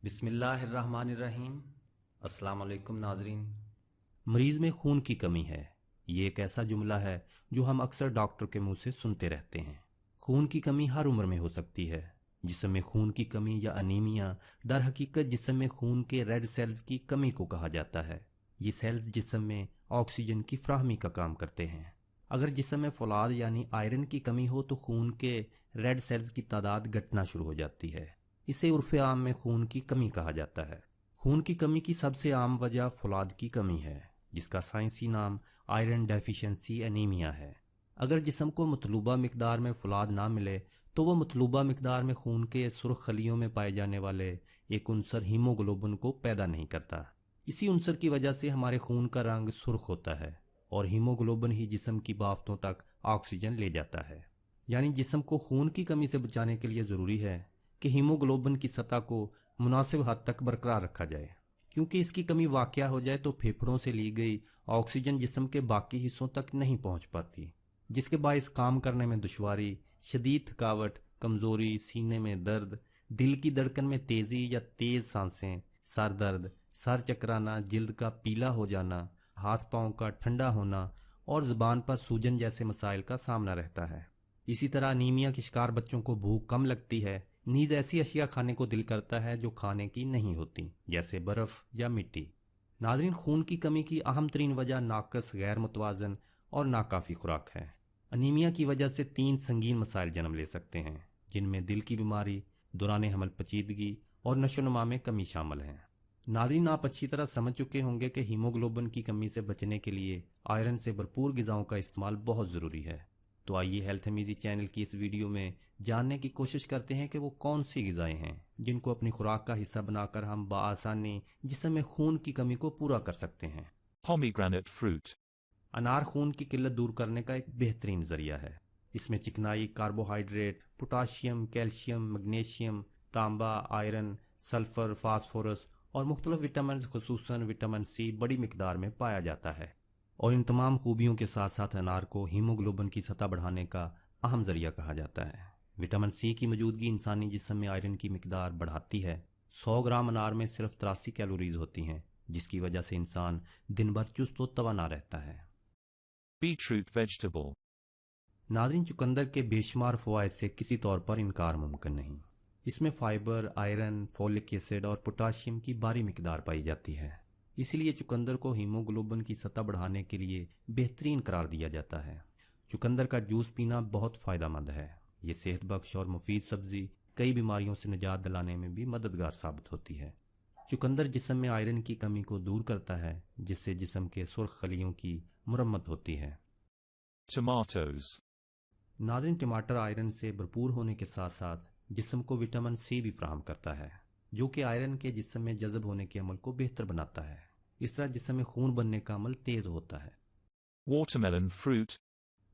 بسم اللہ الرحمن الرحیم۔ السلام علیکم ناظرین۔ مریض میں خون کی کمی ہے، یہ ایک ایسا جملہ ہے جو ہم اکثر ڈاکٹر کے منہ سے سنتے رہتے ہیں۔ خون کی کمی ہر عمر میں ہو سکتی ہے۔ جسم میں خون کی کمی یا انیمیا در حقیقت جسم میں خون کے ریڈ سیلز کی کمی کو کہا جاتا ہے۔ یہ سیلز جسم میں آکسیجن کی فراہمی کا کام کرتے ہیں۔ اگر جسم میں فولاد یعنی آئرن کی کمی ہو تو خون کے ریڈ سیلز کی تعداد گھٹنا شروع ہو جاتی ہے۔ اسے عرف عام میں خون کی کمی کہا جاتا ہے۔ خون کی کمی کی سب سے عام وجہ فولاد کی کمی ہے، جس کا سائنسی نام آئرن ڈیفیشنسی انیمیا ہے۔ اگر جسم کو مطلوبہ مقدار میں فولاد نہ ملے تو وہ مطلوبہ مقدار میں خون کے سرخ خلیوں میں پائے جانے والے ایک عنصر ہیموگلوبن کو پیدا نہیں کرتا۔ اسی عنصر کی وجہ سے ہمارے خون کا رنگ سرخ ہوتا ہے اور ہیموگلوبن ہی جسم کی بافتوں تک آکسیجن لے جاتا ہے۔ یعنی جسم کو خون کی کمی سے بچانے کے لیے ضروری ہے کہ ہیموگلوبن کی سطح کو مناسب حد تک برقرار رکھا جائے، کیونکہ اس کی کمی واقع ہو جائے تو پھیپھڑوں سے لی گئی آکسیجن جسم کے باقی حصوں تک نہیں پہنچ پاتی، جس کے باعث کام کرنے میں دشواری، شدید تھکاوٹ، کمزوری، سینے میں درد، دل کی دھڑکن میں تیزی یا تیز سانسیں، سر درد، سر چکرانا، جلد کا پیلا ہو جانا، ہاتھ پاؤں کا ٹھنڈا ہونا اور زبان پر سوجن جیسے مسائل کا سامنا رہتا ہے۔ اسی طرح انیمیا کے شکار بچوں کو بھوک کم لگتی ہے، نیز ایسی اشیاء کھانے کو دل کرتا ہے جو کھانے کی نہیں ہوتی، جیسے برف یا مٹی۔ ناظرین، خون کی کمی کی اہم ترین وجہ ناقص، غیر متوازن اور ناکافی خوراک ہے۔ انیمیا کی وجہ سے 3 سنگین مسائل جنم لے سکتے ہیں، جن میں دل کی بیماری، دوران حمل پیچیدگی اور نشو و نما میں کمی شامل ہیں۔ ناظرین، آپ اچھی طرح سمجھ چکے ہوں گے کہ ہیموگلوبن کی کمی سے بچنے کے لیے آئرن سے بھرپور غذاؤں کا استعمال بہت ضروری ہے۔ تو آئیے ہیلتھ امیزی چینل کی اس ویڈیو میں جاننے کی کوشش کرتے ہیں کہ وہ کون سی غذائیں ہیں جن کو اپنی خوراک کا حصہ بنا کر ہم بآسانی جسم میں خون کی کمی کو پورا کر سکتے ہیں۔ Pomegranate fruit. انار خون کی قلت دور کرنے کا ایک بہترین ذریعہ ہے۔ اس میں چکنائی، کاربوہائیڈریٹ، پوٹاشیم، کیلشیم، میگنیشیم، تانبا، آئرن، سلفر، فاسفورس اور مختلف وٹامنز خصوصاً وٹامن سی بڑی مقدار میں پایا جاتا ہے، اور ان تمام خوبیوں کے ساتھ ساتھ انار کو ہیموگلوبن کی سطح بڑھانے کا اہم ذریعہ کہا جاتا ہے۔ وٹامن سی کی موجودگی انسانی جسم میں آئرن کی مقدار بڑھاتی ہے۔ 100 گرام انار میں صرف 83 کیلوریز ہوتی ہیں، جس کی وجہ سے انسان دن بھر چست و توانا رہتا ہے۔ Beetroot vegetable. ناظرین، چقندر کے بے شمار فوائد سے کسی طور پر انکار ممکن نہیں۔ اس میں فائبر، آئرن، فولک ایسڈ اور پوٹاشیم کی بھاری مقدار پائی جاتی ہے، اسی لیے چقندر کو ہیموگلوبن کی سطح بڑھانے کے لیے بہترین قرار دیا جاتا ہے۔ چقندر کا جوس پینا بہت فائدہ مند ہے۔ یہ صحت بخش اور مفید سبزی کئی بیماریوں سے نجات دلانے میں بھی مددگار ثابت ہوتی ہے۔ چقندر جسم میں آئرن کی کمی کو دور کرتا ہے، جس سے جسم کے سرخ خلیوں کی مرمت ہوتی ہے۔ Tomatoes. ناظرین، ٹماٹر آئرن سے بھرپور ہونے کے ساتھ ساتھ جسم کو وٹامن سی بھی فراہم کرتا ہے، جو کہ آئرن کے جسم میں جذب ہونے کے عمل کو بہتر بناتا ہے۔ اس طرح جسم میں خون بننے کا عمل تیز ہوتا ہے۔ Watermelon fruit.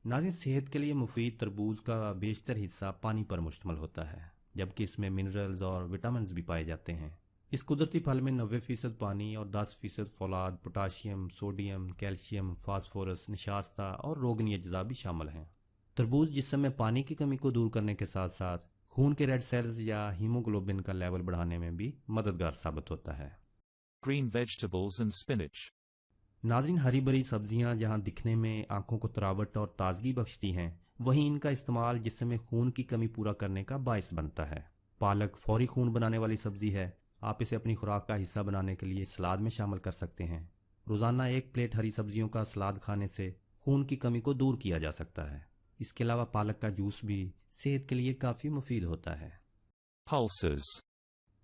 ناظرین، صحت کے لیے مفید تربوز کا بیشتر حصہ پانی پر مشتمل ہوتا ہے، جبکہ اس میں منرلز اور وٹامنز بھی پائے جاتے ہیں۔ اس قدرتی پھل میں 90% پانی اور 10% فولاد، پوٹاشیم، سوڈیم، کیلشیم، فاسفورس، نشاستہ اور روگنی اجزاء بھی شامل ہیں۔ تربوز جسم میں پانی کی کمی کو دور کرنے کے ساتھ ساتھ خون کے ریڈ سیلز یا ہیموگلوبن کا لیول بڑھانے میں بھی مددگار ثابت ہوتا ہے۔ Green vegetables and spinach. ناظرین، ہری بھری سبزیاں جہاں دکھنے میں آنکھوں کو تراوٹ اور تازگی بخشتی ہیں، وہیں ان کا استعمال جسم میں خون کی کمی پورا کرنے کا باعث بنتا ہے۔ پالک فوری خون بنانے والی سبزی ہے۔ آپ اسے اپنی خوراک کا حصہ بنانے کے لیے سلاد میں شامل کر سکتے ہیں۔ روزانہ 1 پلیٹ ہری سبزیوں کا سلاد کھانے سے خون کی کمی کو دور کیا جا سکتا ہے۔ اس کے علاوہ پالک کا جوس بھی صحت کے لیے کافی مفید ہوتا ہے۔ Pulses.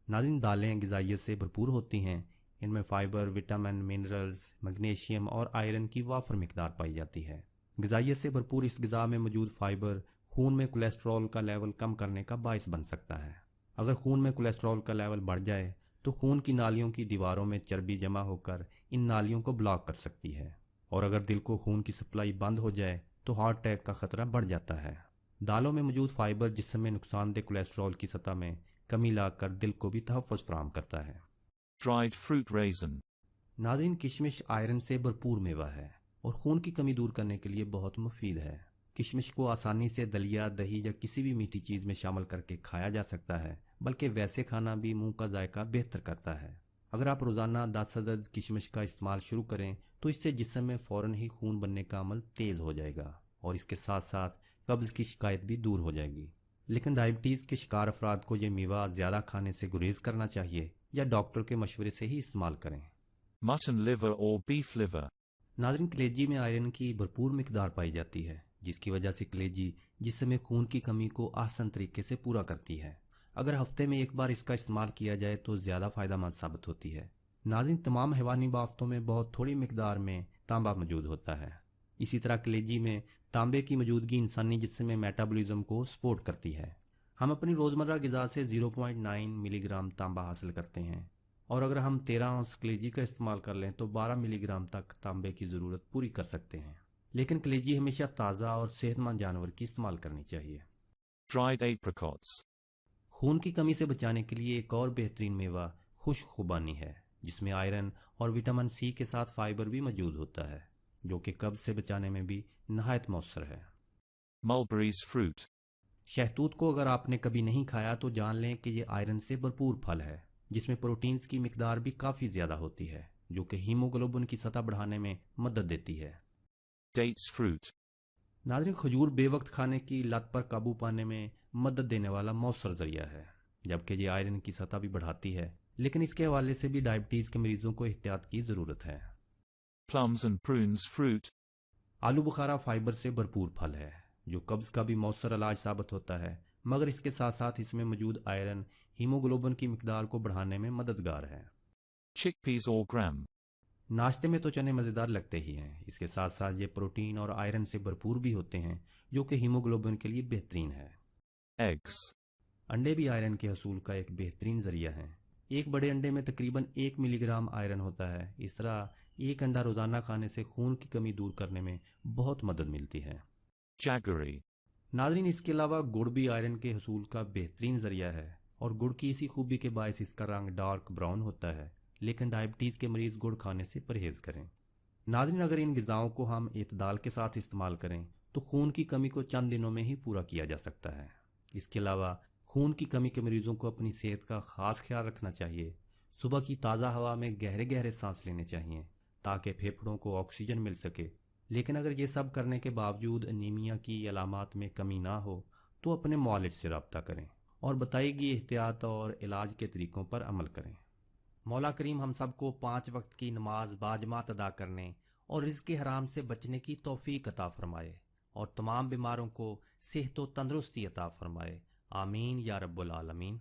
ناظرین، دالیں غذائیت سے بھرپور ہوتی ہیں۔ ان میں فائبر، وٹامن، منرلز، میگنیشیم اور آئرن کی وافر مقدار پائی جاتی ہے۔ غذائیت سے بھرپور اس غذا میں موجود فائبر خون میں کولیسٹرول کا لیول کم کرنے کا باعث بن سکتا ہے۔ اگر خون میں کولیسٹرول کا لیول بڑھ جائے تو خون کی نالیوں کی دیواروں میں چربی جمع ہو کر ان نالیوں کو بلاک کر سکتی ہے، اور اگر دل کو خون کی سپلائی بند ہو جائے تو ہارٹ اٹیک کا خطرہ بڑھ جاتا ہے۔ دالوں میں موجود فائبر جسم میں نقصان دہ کولیسٹرول کی سطح میں کمی لا کر دل کو بھی تحفظ فراہم کرتا ہے۔ Dried fruit raisin. ناظرین، کشمش آئرن سے بھرپور میوہ ہے اور خون کی کمی دور کرنے کے لیے بہت مفید ہے۔ کشمش کو آسانی سے دلیا، دہی یا کسی بھی میٹھی چیز میں شامل کر کے کھایا جا سکتا ہے بلکہ ویسے کھانا بھی منہ کا ذائقہ بہتر کرتا ہے۔ اگر آپ روزانہ 10 عدد کشمش کا استعمال شروع کریں تو اس سے جسم میں فوراً ہی خون بننے کا عمل تیز ہو جائے گا اور اس کے ساتھ ساتھ قبض کی شکایت بھی دور ہو جائے گی۔ لیکن ڈائبٹیز کے شکار افراد کو یہ میوہ زیادہ کھانے سے گریز کرنا چاہیے یا ڈاکٹر کے مشورے سے ہی استعمال کریں۔ Mutton liver or beef liver. ناظرین، کلیجی میں آئرن کی بھرپور مقدار پائی جاتی ہے، جس کی وجہ سے کلیجی جسم میں خون کی کمی کو آسان طریقے سے پورا کرتی ہے۔ اگر ہفتے میں ایک بار اس کا استعمال کیا جائے تو زیادہ فائدہ مند ثابت ہوتی ہے۔ ناظرین، تمام حیوانی بافتوں میں بہت تھوڑی مقدار میں تانبا موجود ہوتا ہے۔ اسی طرح کلیجی میں تانبے کی موجودگی انسانی جسم میں میٹابولزم کو سپورٹ کرتی ہے۔ ہم اپنی روزمرہ غذا سے 0.9 ملی گرام تانبا حاصل کرتے ہیں، اور اگر ہم 13 اونس کلیجی کا استعمال کر لیں تو 12 ملی گرام تک تانبے کی ضرورت پوری کر سکتے ہیں۔ لیکن کلیجی ہمیشہ تازہ اور صحت مند جانور کی استعمال کرنی چاہیے۔ Dried apricots. خون کی کمی سے بچانے کے لیے ایک اور بہترین میوہ خشک خوبانی ہے، جس میں آئرن اور وٹامن سی کے ساتھ فائبر بھی موجود ہوتا ہے، جو کہ قبض سے بچانے میں بھی نہایت مؤثر ہے۔ Mulberries fruit. شہتوت کو اگر آپ نے کبھی نہیں کھایا تو جان لیں کہ یہ آئرن سے بھرپور پھل ہے، جس میں پروٹینز کی مقدار بھی کافی زیادہ ہوتی ہے، جو کہ ہیموگلوبن کی سطح بڑھانے میں مدد دیتی ہے۔ Dates fruit. ناظرین، کھجور بے وقت کھانے کی لت پر قابو پانے میں مدد دینے والا مؤثر ذریعہ ہے، جبکہ یہ آئرن کی سطح بھی بڑھاتی ہے، لیکن اس کے حوالے سے بھی ڈائبٹیز کے مریضوں کو احتیاط کی ضرورت ہے۔ Plums and prunes fruit. آلو بخارا فائبر سے بھرپور پھل ہے، جو قبض کا بھی مؤثر علاج ثابت ہوتا ہے، مگر اس کے ساتھ ساتھ اس میں موجود آئرن ہیموگلوبن کی مقدار کو بڑھانے میں مددگار ہے۔ Chickpeas or gram. ناشتے میں تو چنے مزیدار لگتے ہی ہیں، اس کے ساتھ ساتھ یہ پروٹین اور آئرن سے بھرپور بھی ہوتے ہیں، جو کہ ہیموگلوبن کے لیے بہترین ہے۔ Eggs. انڈے بھی آئرن کے حصول کا ایک بہترین ذریعہ ہیں۔ ایک بڑے انڈے میں تقریباً 1 ملی گرام آئرن ہوتا ہے۔ اس طرح ایک انڈا روزانہ کھانے سے خون کی کمی دور کرنے میں بہت مدد ملتی ہے۔ Jaggery. ناظرین، اس کے علاوہ گڑ بھی آئرن کے حصول کا بہترین ذریعہ ہے، اور گڑ کی اسی خوبی کے باعث اس کا رنگ ڈارک براؤن ہوتا ہے، لیکن ڈائبٹیز کے مریض گڑ کھانے سے پرہیز کریں۔ ناظرین، اگر ان غذاؤں کو ہم اعتدال کے ساتھ استعمال کریں تو خون کی کمی کو چند دنوں میں ہی پورا کیا جا سکتا ہے۔ اس کے علاوہ خون کی کمی کے مریضوں کو اپنی صحت کا خاص خیال رکھنا چاہیے۔ صبح کی تازہ ہوا میں گہرے گہرے سانس لینے چاہیے تاکہ پھیپھڑوں کو آکسیجن مل سکے۔ لیکن اگر یہ سب کرنے کے باوجود انیمیا کی علامات میں کمی نہ ہو تو اپنے معالج سے رابطہ کریں اور بتائی گئی احتیاط اور علاج کے طریقوں پر عمل کریں۔ مولا کریم ہم سب کو 5 وقت کی نماز باجماعت ادا کرنے اور رزق حرام سے بچنے کی توفیق عطا فرمائے، اور تمام بیماروں کو صحت و تندرستی عطا فرمائے۔ آمین یا رب العالمین۔